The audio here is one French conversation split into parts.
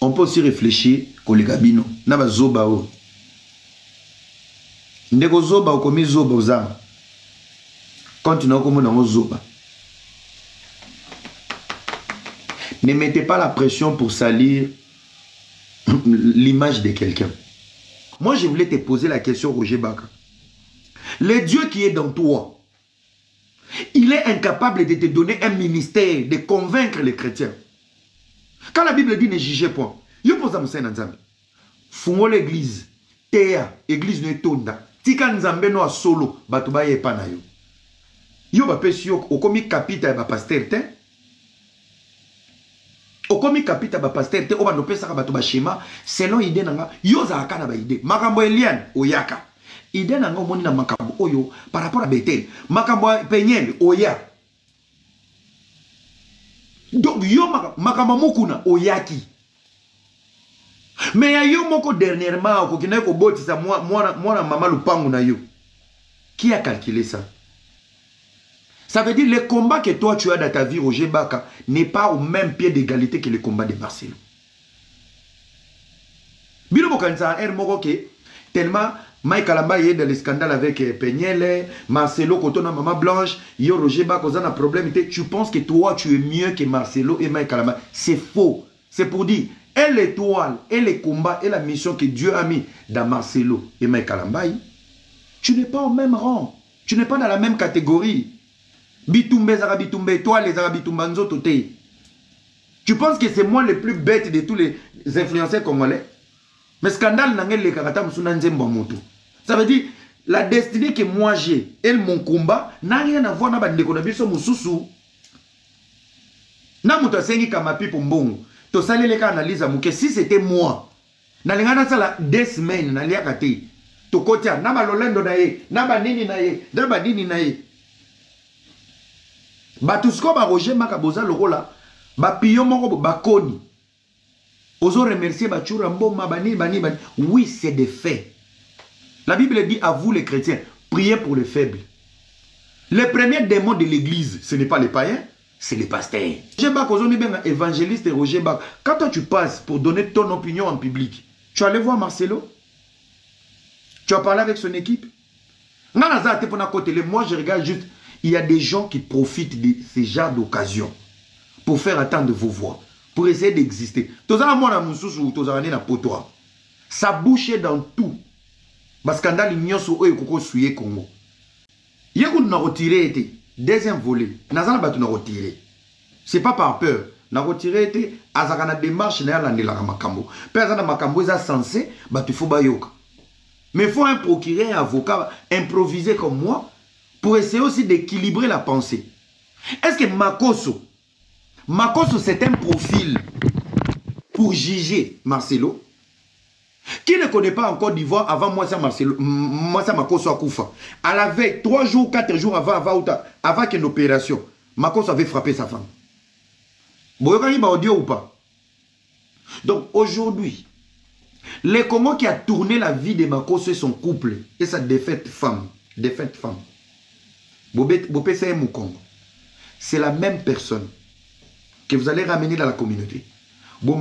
On peut aussi réfléchir au legabino. Naba zoba o. Ndeko zoba o komi zoba ozama. Continue comme on zoba. Ne mettez pas la pression pour salir l'image de quelqu'un. Moi, je voulais te poser la question, Roger Baka. Le Dieu qui est dans toi, il est incapable de te donner un ministère, de convaincre les chrétiens. Quand la Bible dit ne jugez point, yo posa musena nzambe. Fungo l'église, teya, église ne tonda. Tika nzambe no solo, batu ba yepa na yo. Yo ba pesi yo okomi kapita ba pasteur te. Okomi kapita ba pasteur te oba no pesa ka batu ba shema selon idée nanga yo za kana ba idée. Makambo Eliane oyaka. Idée nanga omoni na makambo oyo par rapport à Bethel. Makambo Penyel oya. Donc yo makambo mokuna oyaki. Mais yo moko dernièrement ko kina ko botisa moi mama lupangu na yo. Qui a calculé ça? Ça veut dire le combat que toi tu as dans ta vie, Roger Baka, n'est pas au même pied d'égalité que le combat de Marcelo. Bilo bokanza moko ke tellement Mike Kalamba est dans le scandale avec Penyele, Marcelo Kotona Maman Blanche, yo Roger Baka a un problème. Tu penses que toi tu es mieux que Marcelo et Mike Kalamba. C'est faux. C'est pour dire, et l'étoile, et les combats, et la mission que Dieu a mis dans Marcelo et Mike Kalamba, tu n'es pas au même rang. Tu n'es pas dans la même catégorie. Bitumbe Zarabitumbe, toi les Zarabitumbanzo Toté. Tu penses que c'est moi le plus bête de tous les influenceurs congolais? Mais scandale n'angel les karata musuna nzembo moto. Ça veut dire la destinée que moi j'ai et mon combat n'a rien à voir avec l'économie mususu. Na muto sengi kamapi pour mbongo. To sali les analyse amuke si c'était moi. Na lingana sala 2 semaines na liaka te. To kotia na ba lolendo na ye, na ba nini na ye, na ba nini na ye. Batusko ba Roger Makaboza lokola ba piyo moko ba koni. Ozo remercier ba chura mboma bani. Oui, c'est des faits. La Bible dit à vous les chrétiens, priez pour les faibles. Le premier démon de l'église, ce n'est pas les païens, c'est les pasteurs. Roger Bak ozo ni benga évangéliste et Roger Bak. Quand toi tu passes pour donner ton opinion en public, tu allais voir Marcelo? Tu as parlé avec son équipe? Moi je regarde juste. Il y a des gens qui profitent de ces genres d'occasions pour faire attendre vos voix, pour essayer d'exister. Ça bouche dans tout. Parce que dans l'union sur eux, il Congo. Il y a un retiré. Deuxième volet. C'est pas par peur. Na retiré. Azakana démarche na la makambo. Personne makambo est censé. Il faut bayoka. Mais il faut un procureur, un avocat improvisé comme moi. Pour essayer aussi d'équilibrer la pensée. Est-ce que Makoso c'est un profil pour juger Marcelo? Qui ne connaît pas encore d'Ivoire avant moi ça Marcelo, moi ça Makoso a Koufa. À la veille, 3 jours, 4 jours avant qu'une opération, Makoso avait frappé sa femme. Boyokani ba audio ou pas? Donc aujourd'hui, le Congo qui a tourné la vie de Makoso et son couple et sa défaite femme. C'est la même personne que vous allez ramener dans la communauté. Pour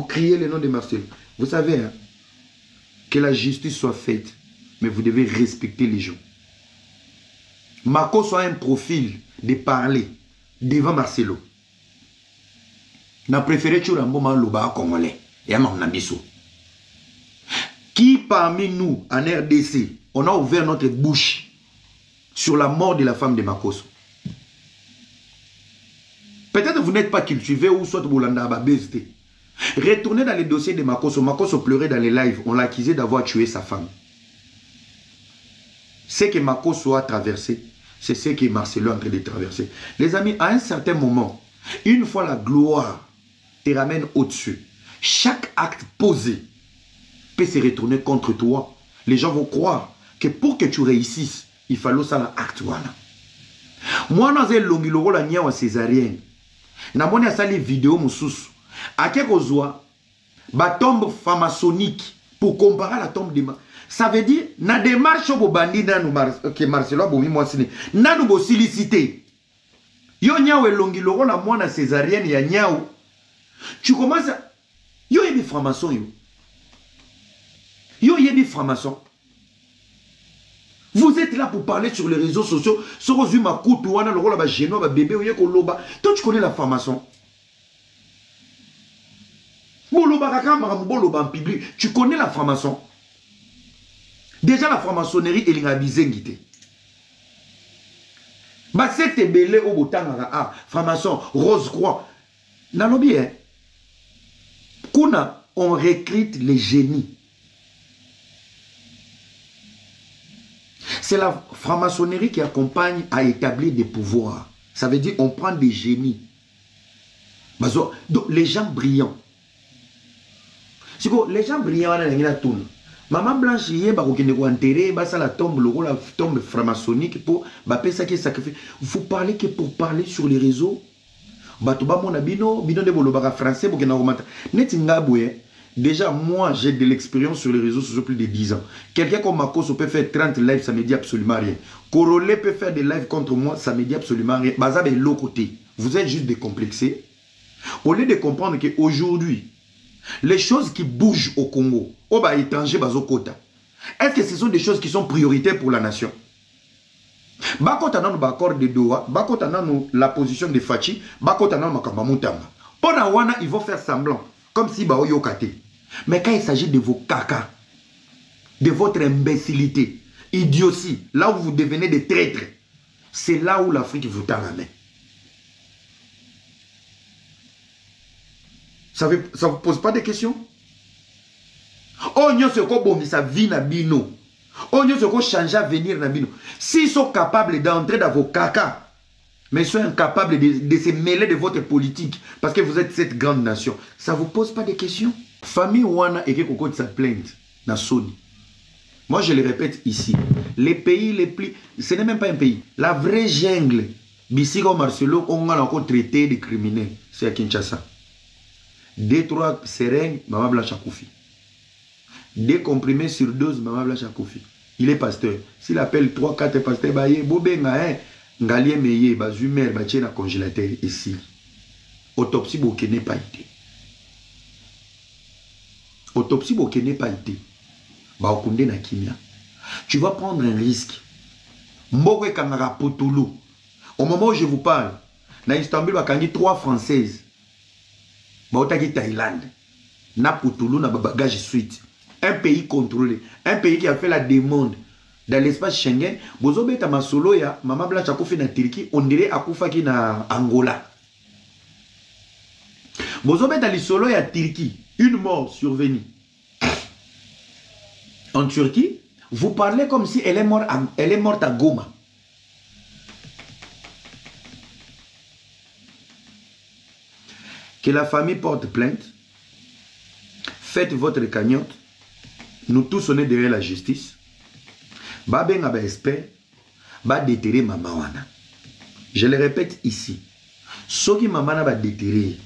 crier le nom de Marcel. Vous savez, hein, que la justice soit faite, mais vous devez respecter les gens. Marco soit un profil de parler devant Marcelo. Na préféré Churambo Loba Congolais et à Mamnabiso. Qui parmi nous, en RDC, on a ouvert notre bouche sur la mort de la femme de Makoso? Peut-être que vous n'êtes pas cultivé ou soit vous l'avez abusé. Retournez dans les dossiers de Makoso. Makoso pleurait dans les lives. On l'accusait d'avoir tué sa femme. Ce que Makoso a traversé, c'est ce que Marcelo est en train de traverser. Les amis, à un certain moment, une fois la gloire te ramène au-dessus, chaque acte posé peut se retourner contre toi. Les gens vont croire que pour que tu réussisses, il fallait ça l'acte. Moi, dans un longiloro la nia wa césarienne, na moni a sali vidéo mususu. A quelque chose, ba tombe pharmaçonnique pour comparer à la tombe de Ça veut dire, na démarche au bandi que Marcelo Abomi Mwasine, na nous bo sollicité. Yo nyao elongi loro la mwana césarienne ya nyao. Tu commences à... Yo yebi franc-maçon yo. Yo yebi franc-maçon. Vous êtes là pour parler sur les réseaux sociaux. Sur les ma coupe, wana loro la ba géno ba bébé oye ko loba. Toi tu connais la franc-maçon. Boloba kaka boloba en public. Tu connais la franc-maçon. Déjà la franc-maçonnerie elle est bizengité. Bah c'est belé au botanga ah franc-maçon Rose Croix. Nalobi hein. Kuna on recrute les génies. C'est la franc-maçonnerie qui accompagne à établir des pouvoirs. Ça veut dire on prend des génies. Donc les gens brillants. Les gens brillants la tourne. Maman Blanche hier ba kokende ko enterrer ba la tombe la tombe franc-maçonnique pour ba pesa qui sacrifice. Vous parlez que pour parler sur les réseaux. Ba to ba mona bino de bolobaka français pour que na komata. Netingabwe. Déjà, moi, j'ai de l'expérience sur les réseaux sociaux plus de 10 ans. Quelqu'un comme Makoso peut faire 30 lives, ça ne me dit absolument rien. Corolé peut faire des lives contre moi, ça ne me dit absolument rien. Bazabe est l'autre côté. Vous êtes juste décomplexés. Au lieu de comprendre qu'aujourd'hui, les choses qui bougent au Congo, au bas étranger, bazo kota, est-ce que ce sont des choses qui sont prioritaires pour la nation? Bakota nan accord de Doha, bakota nan la position de Fachi, bakota nan makamba mutamba. Pona wana, ils vont faire semblant, comme si bao yokate. Mais quand il s'agit de vos caca, de votre imbécilité, idiotie, là où vous devenez des traîtres, c'est là où l'Afrique vous tend la main. Ça ne vous pose pas de questions? Oh, nous sommes ça vie na bino. Oh, nous sommes changer à venir na bino. S'ils sont capables d'entrer dans vos caca, mais ils sont incapables de se mêler de votre politique, parce que vous êtes cette grande nation, ça ne vous pose pas de questions? Famille Wana et Koko de sa plainte, na Sony. Moi, je le répète ici. Les pays les plus... Ce n'est même pas un pays. La vraie jungle, Bissigo Marcelo, on a encore traité de criminels. C'est à Kinshasa. 2-3 seringues, Maman Blanche Akoufi. 2 comprimés sur 12, Maman Blanche Akoufi. Il est pasteur. S'il appelle 3-4 pasteurs, bah, Bobenga, hein, Ngalie Meye, bah, Zumer, bah, tiens, congélateur ici. Autopsie, bon, qui n'est pas été. Autopsie, bon, qui n'est pas été. Bah, Okunde na Kimia. Tu vas prendre un risque. Mbokwe Kangara Potolo. Au moment où je vous parle, na Istanbul, bah, quand 3 Françaises. Bah, otaki Thaïlande. Na Potolo, na bagage suite. Un pays contrôlé. Un pays qui a fait la demande dans l'espace Schengen. Bozobe ta masolo ya, Maman Blanche Akoufi na Turquie, on dirait Akoufa ki na Angola. Bozobe ta lisolo ya Turquie, une mort survenue. En Turquie, vous parlez comme si elle est morte à Goma. Que la famille porte plainte. Faites votre cagnotte. Nous tous, on est derrière la justice. Ba benga ba espère. Ba déterrer maman wana. Je le répète ici. Ce qui maman na ba déterrer.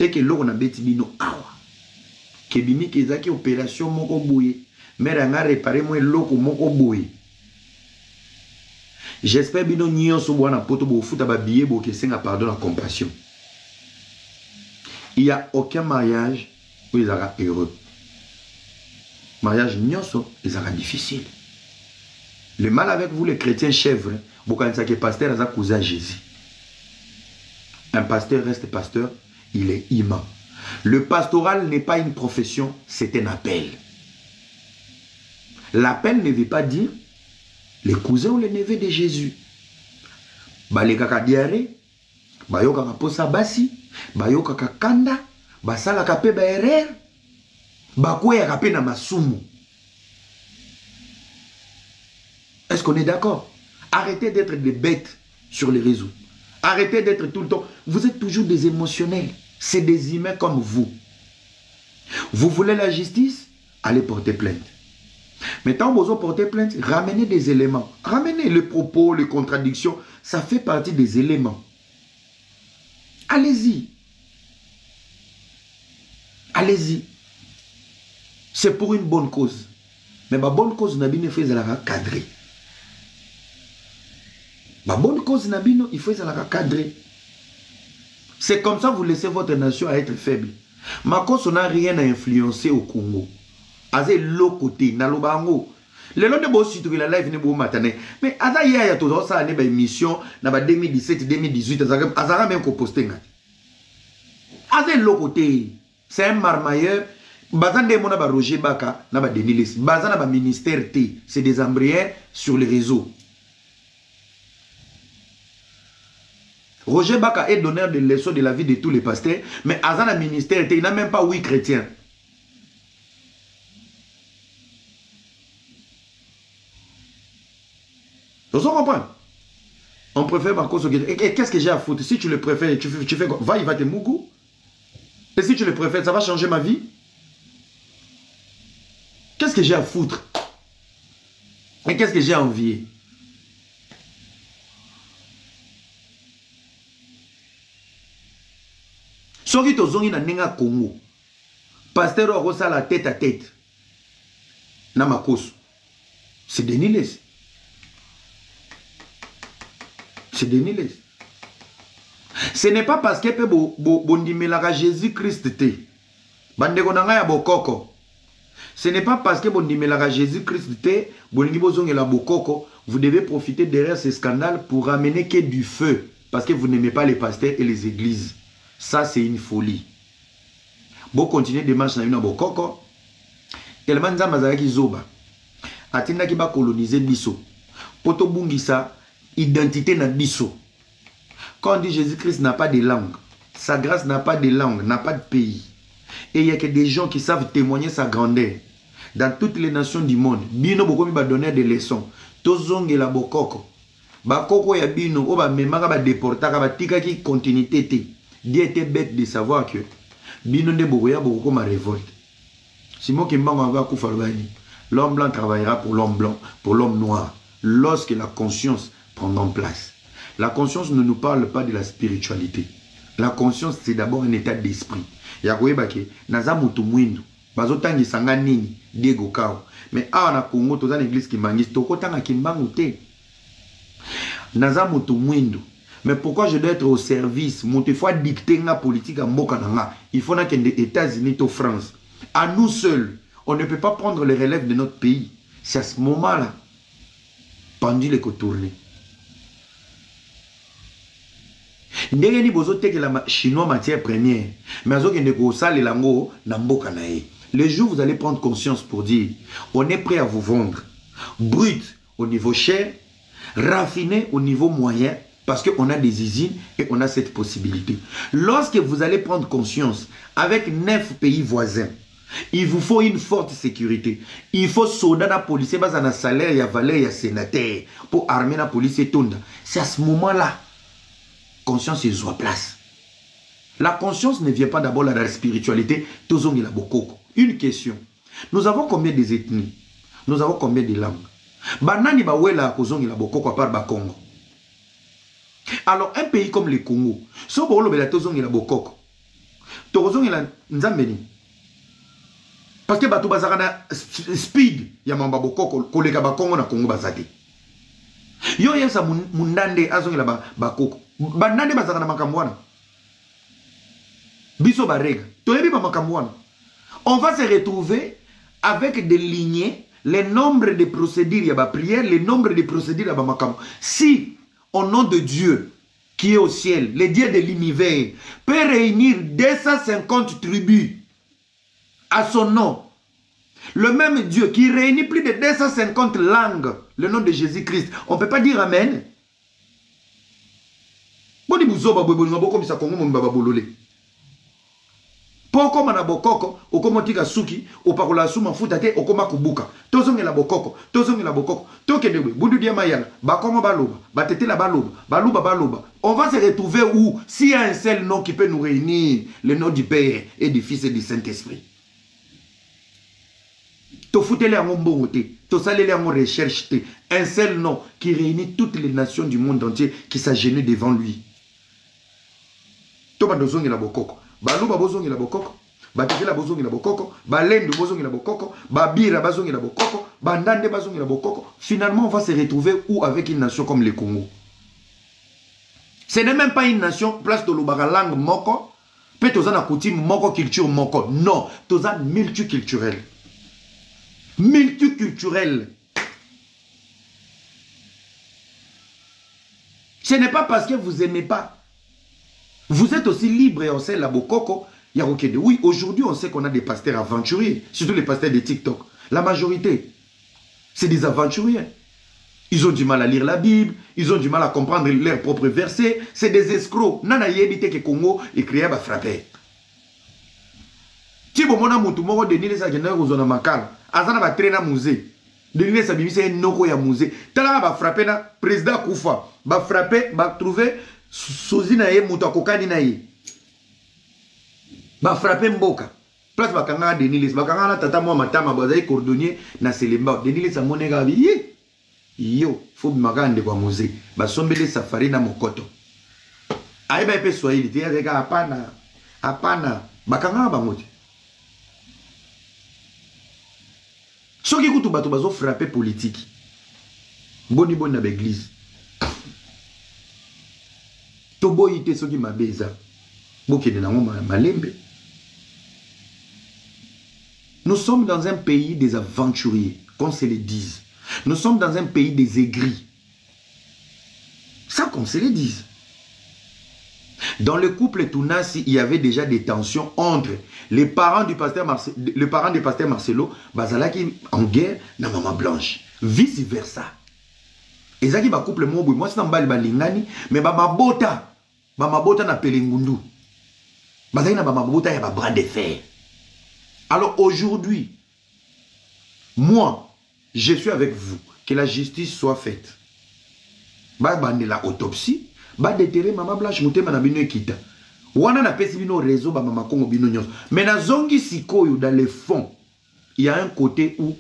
Et que l'on a bêti bino awa. Que bimi kezaki opération moko boye. Mais on a réparé moi loko moko boye. J'espère bino nyonso bwana poto bo futa ba billet bo ke senga pardon la compassion. Il n'y a aucun mariage où ils seront heureux. Mariage nyonso, ils seront difficile. Le mal avec vous les chrétiens chèvres, beaucoup de que pasteur a cousin Jésus. Un pasteur reste pasteur, il est imam. Le pastoral n'est pas une profession, c'est un appel. L'appel ne veut pas dire les cousins ou les neveux de Jésus. Les kaka diarrhée, yo kaka posa basi, yo kaka kanda, sala kape ba erreur, kwe kape na masumu. Est-ce qu'on est d'accord? Arrêtez d'être des bêtes sur les réseaux. Arrêtez d'être tout le temps. Vous êtes toujours des émotionnels. C'est des humains comme vous. Vous voulez la justice? Allez porter plainte. Mais tant que vous portez plainte, ramenez des éléments. Ramenez les propos, les contradictions. Ça fait partie des éléments. Allez-y. Allez-y. C'est pour une bonne cause. Mais ma bonne cause n'a bien fait la cadrer. Ma bonne cause n'a bien il faut la cadrer. C'est comme ça que vous laissez votre nation à être faible. Ma cause n'a rien à influencer au Congo. Azé l'autre côté, na lobango. Le long de boss tu la live ne bo matane. Mais ada ya to ça ne ba émission na ba 2017 2018 azara même ko poster nga. Azé l'autre côté, c'est un marmailleur. Bazan de mona ba Roger Baka na ba Denilis. Bazan na ba ministère T, c'est des embryons sur les réseaux. Roger Baka est donneur de leçons de la vie de tous les pasteurs, mais Azan a ministère T, il n'a même pas 8 chrétiens. Vous comprenez? On préfère Marcos. Qu'est-ce que j'ai à foutre? Si tu le préfères, tu fais quoi? Va, il va te mougou. Et si tu le préfères, ça va changer ma vie? Qu'est-ce que j'ai à foutre? Et qu'est-ce que j'ai à envier? Soki tozongi na nenga Congo. Pasteur Rosa la tête à tête. Na Makos. C'est Deniles. C'est Deniles. Ce n'est pas parce que peut bondimelaka Jésus-Christ te. Bandeko nanga ya bokoko. Ce n'est pas parce que bondimelaka Jésus-Christ te, bolingi bozongela bokoko, vous devez profiter derrière ce scandale pour ramener que du feu. Parce que vous n'aimez pas les pasteurs et les églises. Ça, c'est une folie. Bon, continuez de marcher dans bokoko. Tellement de mazaki zoba. Atinda ki ba coloniser biso. Poto bungisa identité na biso. Quand on dit Jésus-Christ n'a pas de langue, sa grâce n'a pas de langue, n'a pas de pays. Et il y a que des gens qui savent témoigner sa grandeur. Dans toutes les nations du monde, bino bokomi ba donner des leçons. Tozonge la bokoko. Bakoko ya bino o ba memaka ba déportaka ba tika ki continuité te. Dieu était bête de savoir que bino de bokoya bokoko ma révolte. Simon Kimbango va kufa lobani. L'homme blanc travaillera pour l'homme blanc, pour l'homme noir, lorsque la conscience prendra place. La conscience ne nous parle pas de la spiritualité. La conscience, c'est d'abord un état d'esprit. Yakoyebake, naza mutu mwindu, bazotangi sanga nini, diego kao. Mais awa na Congo, toza l'église kimbangiste, tokotanga kimbangu te. Naza mutu mwindu. Mais pourquoi je dois être au service? Il faut dicter la politique à Mbokananga. Il faut que les États-Unis ou France. À nous seuls, on ne peut pas prendre les relèves de notre pays. C'est à ce moment-là, pendule que tourner. Ndengeni bozo teke la chinois matière première, mais azo ke ndeko sale lango na mboka na ye. Le jour où vous allez prendre conscience pour dire, on est prêt à vous vendre, brut au niveau cher, raffiné au niveau moyen, parce qu'on a des usines et on a cette possibilité. Lorsque vous allez prendre conscience, avec 9 pays voisins, il vous faut une forte sécurité. Il faut soldats, la police, il y a salaire, il y a valeur, il y a sénateur, pour armer la police et tout. C'est à ce moment-là, conscience est à place. La conscience ne vient pas d'abord de la spiritualité. Une question. Nous avons combien des ethnies? Nous avons combien de langues? Banani bawela kozongi la bokoko par Bakongo. Alors un pays comme le Congo, si on veut la tozongi la bokoko, tozongi la nzambeni. Parce que bato bazakana speed ya mamba bokoko koleka Bakongo na Congo bazate. Yo yesa mundande azongi la bakoko. Banande bazakana makamwana. Biso barega. Toyebi ba makamwana. On va se retrouver avec des lignées, le nombre de procédures ya ba prière, le nombre de procédures ya ba makam. Si au nom de Dieu qui est au ciel, le Dieu de l'univers, peut réunir 250 tribus à son nom, le même Dieu qui réunit plus de 250 langues, le nom de Jésus-Christ, on ne peut pas dire Amen. Poko mana bokoko, okoma tika suki, opakola suma futate, okoma kubuka. Tozonge la bokoko, toke dewe, bundu dia mayala, bakongo baloba, batete la baloba, baluba. On va se retrouver où? S'il y a un seul nom qui peut nous réunir, le nom du Père et du Fils et du Saint-Esprit. To foutele en mbongote, to salele en recherche, un seul nom qui réunit toutes les nations du monde entier qui s'agenouillent devant lui. To ba dozonge la bokoko. Baluba bozongi la bokoko. batekela bozongi na bokoko, balendo bozongi na bokoko, babira bazongi na bokoko, bandande bazongi na bokoko. Finalement, on va se retrouver où avec une nation comme le Congo? Ce n'est même pas une nation, place de l'obara langue moko, peut toza na coutume moko, culture moko. Non, toza multiculturel. Multiculturel. Ce n'est pas parce que vous n'aimez pas. Vous êtes aussi libre et on sait la bokoko. Oui, aujourd'hui, on sait qu'on a des pasteurs aventuriers, surtout les pasteurs de TikTok. La majorité, c'est des aventuriers. Ils ont du mal à lire la Bible, ils ont du mal à comprendre leurs propres versets. C'est des escrocs. Nana yebite ke Congo écrit à frapper. Si vous avez un peu de Denis Sagena Rosona Makal, Azana va traîner à musée. Denis Sabimi, c'est un noko ya musée. Tala va frapper na président Koufa. Va frapper, va trouver Sozina ye Moutakokani na ye. Va frapper Mboka. Place bakanga Denis, bakanga tata moi matama bazaï cordonnier na Selemba. Denis sa monega vi. Yo, faut magande kwa musée. Ba sombele safari na mokoto. Aiba epe Swahili, tia zeka apana. Apana. Bakanga ba moti. Soki kutu bato bazo frapper politique. Boni boni na l'église. Tobo ite soki mabeza. Bokende nango malembe. Nous sommes dans un pays des aventuriers, qu'on se le dise. Nous sommes dans un pays des aigris. Ça qu'on se le dise. Dans le couple Tounasi, il y avait déjà des tensions entre les parents du pasteur Marcelo, Bazalaki en guerre, na maman blanche. Vice versa. Et ça qui va couple moi, moi c'est un bal balingani, mais mabota na pelingundu. Bazalaki na mabota ya bras de fer. Alors aujourd'hui, moi, je suis avec vous. Que la justice soit faite. Bah la autopsie. Bah déterrer maman blanche mutema na bino ekita. Wana na pesi bino réseau ba mama Kongo bino nyos. Mais na zongi sikoyo dans le fond, il y a un côté où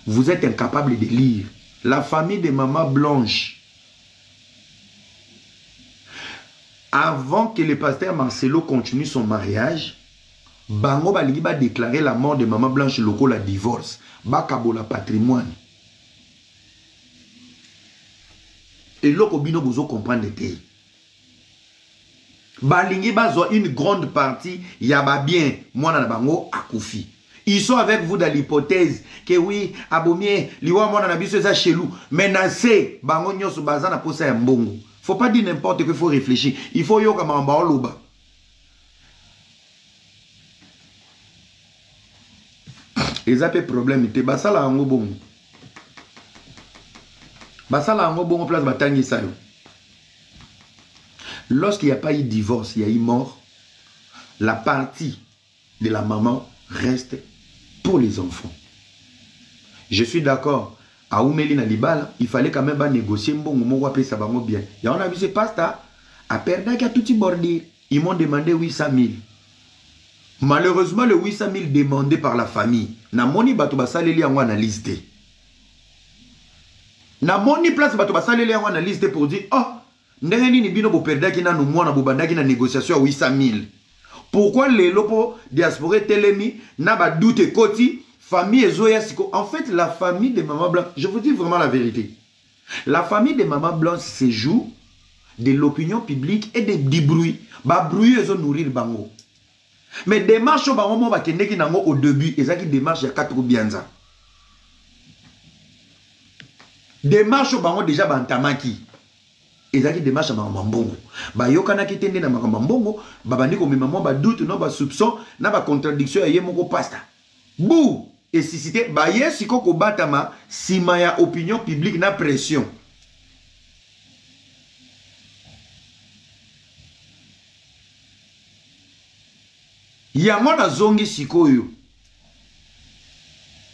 vous êtes incapable de lire. La famille de maman blanche. Avant que le pasteur Marcelo continue son mariage, Bango Baligi va déclarer la mort de maman blanche loko la divorce. Bakabo la patrimoine. Et loko bino bozo comprendre te. Balingi bazo une grande partie yaba bien mwana na bango akufi. Ils sont avec vous dans l'hypothèse que oui, abomie, liwa mwana na biso eza chelou, mais na se bango nyoso baza na posa ya mbongo. Faut pas dire n'importe quoi, il faut réfléchir. Il faut yoka mamba oloba. Et ça fait problème te basala ango bongo. Basala ango bongo place batangi sayo. Lorsqu'il n'y a pas eu divorce, il y a eu mort, la partie de la maman reste pour les enfants. Je suis d'accord. À Oumeli na Libala, il fallait quand même négocier mbongo moko pe ça bango bien. Et on a vu ce pasta à perdre qu'à tout bordir. Ils m'ont demandé 800 000. Malheureusement, le 800 000 demandé par la famille, na moni bato basaleli yango na liste. Na moni place bato basaleli yango na liste pour dire oh ndenge ni bino bo perdaki na no mwana bo bandaki na négociation à 800 000. Pourquoi les lopo diaspora telemi na ba doute koti famille ezoya siko. En fait, la famille de maman blanche, je vous dis vraiment la vérité. La famille de maman blanche se joue de l'opinion publique et des bruits. Ba bruit ezo nourrir bango. Mais démarche au bango ba kende ki nango au début, ezaki démarche ya 4 bianza. Démarche au bango déjà bantamaki. Ezaki démarche à Mambongo. Ba yokana ki tende na Mambongo, babandi ko mema ba doute no ba soupçon na ba contradiction ya yemoko pasta. Bou et suscité ba yesiko ko batama sima ya opinion publique na pression. Yango na zongi sikoyo.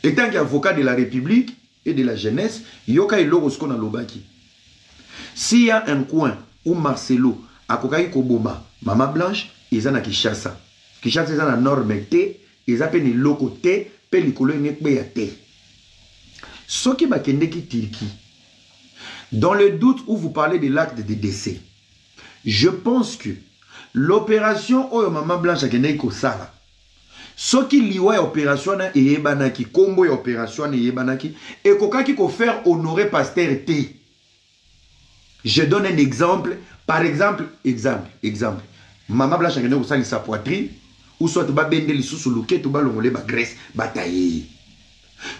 Étant qu'avocat de la République et de la jeunesse, yoka iloko sko na lobaki. S'il y a un coin où Marcelo a kokaki koboma Maman Blanche, ils en a Kinshasa. Kinshasa, ils en a norme te, ils appellent les locaux te, pe likolo nekbe ya te. Soki bakende ki Turquie. Dans le doute où vous parlez de l'acte de décès, je pense que l'opération Oyo Maman Blanche a kende ko sala, Ce qui liwa opération na eyebanaki, combo opération na eyebanaki, et kokaki ko faire honorer pasteur T. Je donne un exemple. Par exemple. Maman Blanche a gagné sa poitrine, ou soit ba bende li sous le quai, tout ba longolé ba graisse, bataille.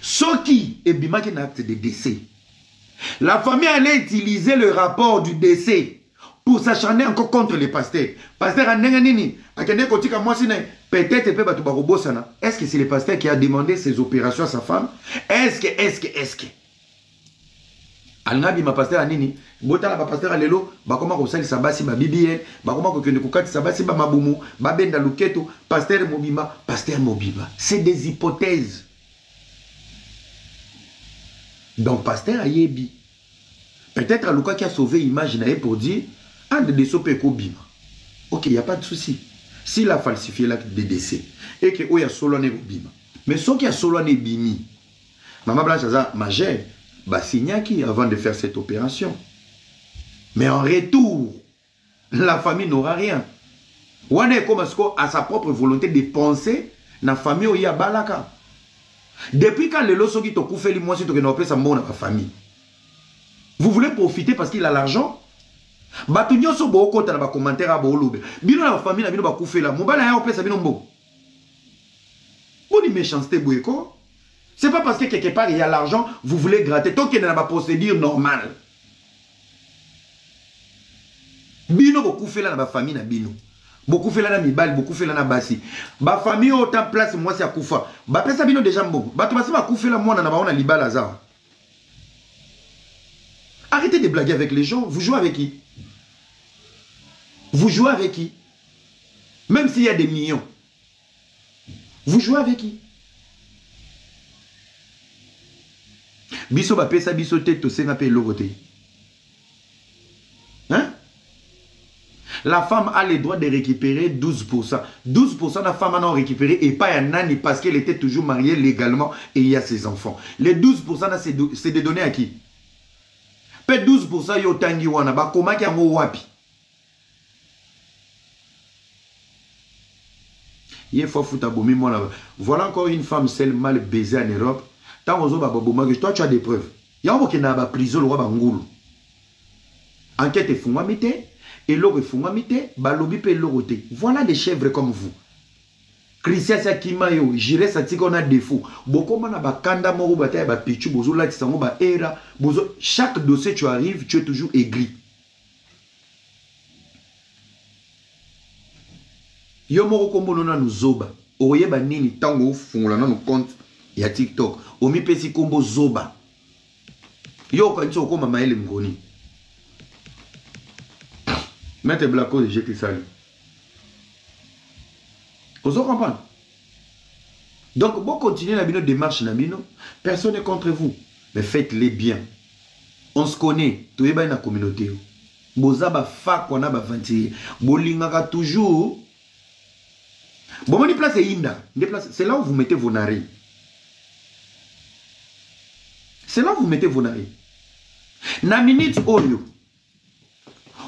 Ce qui est bimaki un acte de décès. La famille allait utiliser le rapport du décès pour s'acharner encore contre les pasteurs. Pasteur a nini, a kende kotika moi si peut-être peut ba tubarobo sana. Est-ce que c'est le pasteur qui a demandé ces opérations à sa femme? Est-ce que Alnabi ma pasteur anini, botala ba pasteur alelo, ba koma ko sali sabasi ba bibiye, ba koma ko kende kokati sabasi ba mabumu, ba benda luketo, pasteur mobima. C'est des hypothèses. Donc pasteur ayebi. Peut-être Aluka qui a sauvé l'image pour dire ah de déceau peko bima. OK, il y a pas de souci. S'il a falsifié l'acte de décès et que oya solo ne bima. Mais ce qui a solo ne bimi. Maman Blanche a majeur Bassignaki avant de faire cette opération. Mais en retour, la famille n'aura rien. On est comme à sa propre volonté de penser na famille où il y a balaka. Depuis quand le loso qui te couffe les mois, si tu n'as sa mort dans la famille. Vous voulez profiter parce qu'il a l'argent? Batunyo so boko ta na commentaire à bolobe. Bino la famille na bino ba couffe la. Mobala ya opesa bino mbo. Boni méchanceté boyeko. C'est pas parce que quelque part il y a l'argent, vous voulez gratter. Tant qu'il y a une procédure normale. Bino beaucoup fait là dans la famille na bino. Beaucoup fait là dans mibal, beaucoup fait là dans basi. Ba famille autant place moi c'est à koufa. Ba pesa bino déjà bon. Ba tu ba koufa là moi na ba on a libal azar. Arrêtez de blaguer avec les gens. Vous jouez avec qui? Vous jouez avec qui? Même s'il y a des millions. Vous jouez avec qui? Biso ba pesa biso tête to senga pe logote. Hein? La femme a le droit de récupérer 12%. 12% de la femme en a récupéré et pas un nani parce qu'elle était toujours mariée légalement et il y a ses enfants. Les 12% c'est de donner à qui? Peut 12% yo tangi wana ba koma ki yango wapi? Il faut foutre bomi moi là. Voilà encore une femme seule mal baisée en Europe. Tant aux autres, toi tu as des preuves. Il y a un qui n'a pas prison le roi Bangoulou. Enquête est fumamité, et l'eau est fumamité, balobi pe l'oroté. Voilà des chèvres comme vous. Christian Sakimayo, j'irai sati qu'on a défaut. Beaucoup de gens kanda moro bataille ba pichu bozo la tisango ba era bozo. Chaque dossier tu arrives, tu es toujours aigri. Yo moro kombo nona nous zoba. Oye ba nini tango fungula na no compte ya TikTok. Omi pesi kombo zoba. Yo kancho okoma maele mgoni. Mettez Blacko et jeter ça. Vous comprenez? Donc, bon, continuez la démarche, personne n'est contre vous. Mais faites-les bien. On se connaît. Tout est dans la communauté. Bozaba fa qu'on a baventi. Bolingaka toujours. Bon, on place Inda. C'est là où vous mettez vos narines. C'est là où vous mettez vos narines. Na minute oyo.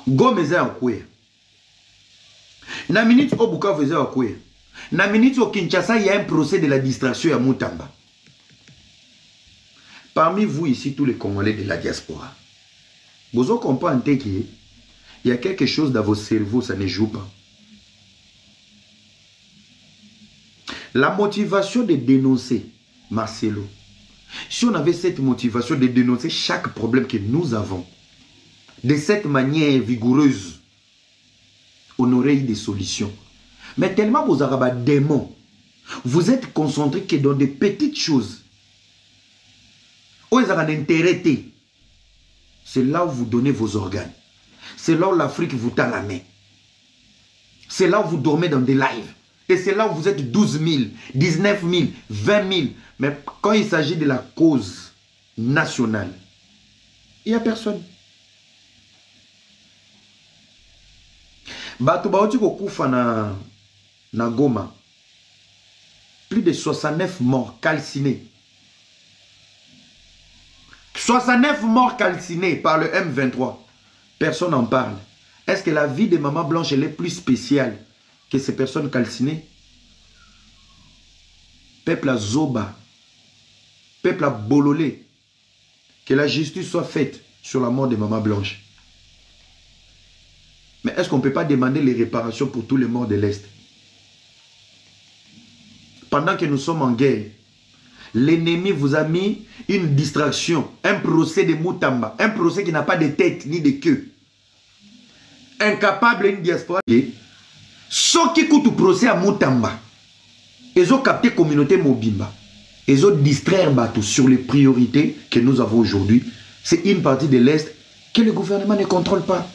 Gomeza okwe. Na minute obuka veza okwe. Na minute au Kinshasa, il y a un procès de la distraction à Moutamba. Parmi vous ici, tous les Congolais de la diaspora, vous comprenez qu'il y a quelque chose dans vos cerveaux, ça ne joue pas. La motivation de dénoncer, Marcelo, si on avait cette motivation de dénoncer chaque problème que nous avons, de cette manière vigoureuse, on aurait eu des solutions. Mais tellement vous avez des démons, vous êtes concentrés que dans des petites choses. Où vous avez intérêt. C'est là où vous donnez vos organes. C'est là où l'Afrique vous tend la main. C'est là où vous dormez dans des lives. Et c'est là où vous êtes 12 000, 19 000, 20 000. Mais quand il s'agit de la cause nationale, il n'y a personne. Bato baoti ko kufa na Goma. Plus de 69 morts calcinés. 69 morts calcinés par le M23. Personne n'en parle. Est-ce que la vie de Maman Blanche elle est plus spéciale que ces personnes calcinées? peuple à Zoba, peuple à Bololé, que la justice soit faite sur la mort de Maman Blanche. Mais est-ce qu'on ne peut pas demander les réparations pour tous les morts de l'Est? Pendant que nous sommes en guerre, l'ennemi vous a mis une distraction, un procès de Moutamba, un procès qui n'a pas de tête ni de queue. Incapable une diaspora. Ceux qui écoutent le procès à Moutamba, ils ont capté la communauté Mobimba. Ils ont distraire Batou sur les priorités que nous avons aujourd'hui. C'est une partie de l'Est que le gouvernement ne contrôle pas.